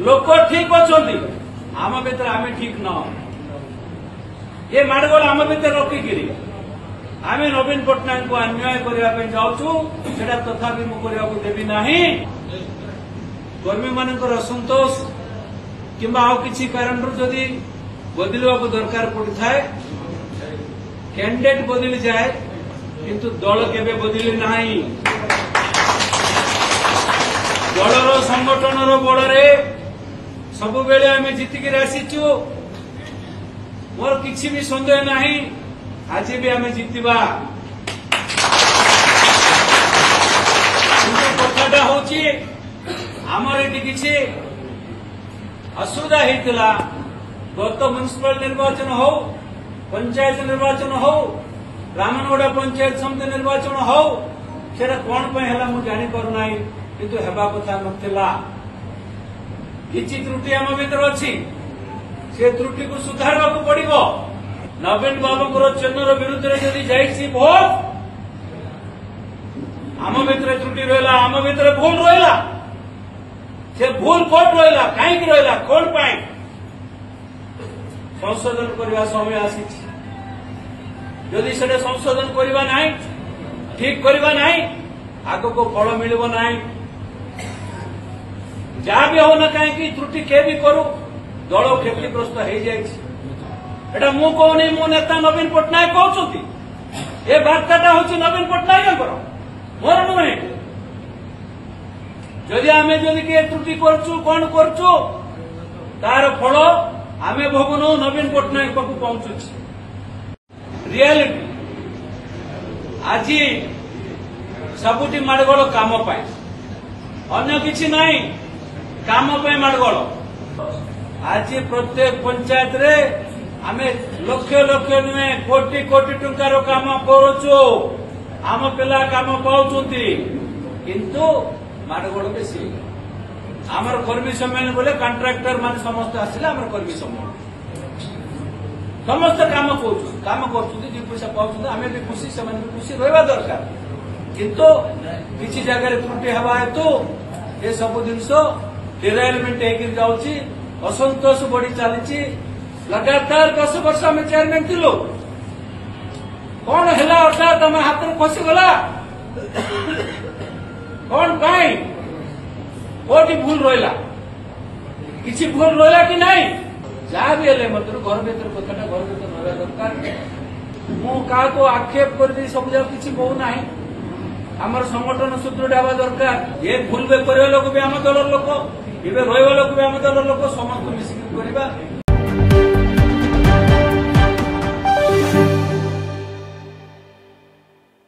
लोक ठीक अच्छा आम भर आम ठीक न ये माड़गोल आम भर रखिकी आम नवीन पट्टनायक को अन्याय करने जाऊँ से तथापि मुझे देवी ना कर्मी मान असंतोष किंबा आउ किसी कारण जदि बदलवा दरकार पड़ी था कैंडिडेट बदली जाए किंतु दल केबे बदली नहीं दलर संगठन बड़े सब बेले आम जीतिक आसीचु मोर किसी भी सन्देह नहीं आज भी आम जीतवा कथाटा हूँ आमर ये किसी असुविधा होता गत म्युनिसिपल निर्वाचन हो पंचायत निर्वाचन हो रामनगड़ा पंचायत समिति निर्वाचन हो सेटा कौन मुझे जानीपारना किंतु हेबा कथा नथिला किछि त्रुटि आम भीतर अच्छी से त्रुटि को सुधारवा पड़ो नवीन बाबू चेन्नर विरुद्ध में जदि जाइए भोट आम भीतर त्रुटि रहा आम भीतर भूल रहा से भूल कौन रहा कहीं रहा कौन पाई संशोधन करने समय आसी जदि से संशोधन करवा ना ठीक करवा ना आग को फल मिल ना जहाँ भी हो ना कहीं त्रुटि के भी करू दल क्षतिग्रस्त हो जाए मु कहनी मो नेता नवीन पट्टनायक कहते ये बार्ताटा हूँ नवीन पट्टनायक मोर नुहे जदि आम जदि किए त्रुटि करचु कौन करचु तार फल आमे भोगनु नवीन पट्टनायक पाखु पहुंचुछि रियलिटी आज सबुटी माड़गोल काम पाए अन्य किछि नहीं काम पाए माड़गोल आज प्रत्येक पंचायत रे आमे लक्ष लक्ष नुहे कोटी कोटी टंकार काम करुचु आम पिला काम पाउछंती किंतु माड़गोल बेसी आमर कर्मी सम्मेलन बोले कॉन्ट्रैक्टर मान समस्त आसिले आमर कर्मी सम्मेलन समस्त काम कर पैसा पाँच आम भी खुशी से खुशी रहा दरकार किंतु किसी जगह त्रुटि हवा हेतु ये सब जिनस डिराइलमेंट होकर जाऊँगी असंतोष बढ़ी चली लगातार 10 वर्ष आम चेयरमैन थिलु कौन है अर्थात आम हाथ में खसीगला कौन पाई कोटी भूल रहा किसी भूल रहा कि नहीं जहाँ भी हेले घर भर कथा घर भर रहा दरकार मुझे आक्षेप कर सब जगह किसी कहूना आमर संगठन सुदृढ़ हवा दरकार ये भूल कर लोक भी आम दल लोक ये रहा लोक भी आम दल लोक समस्त मिसिक करवा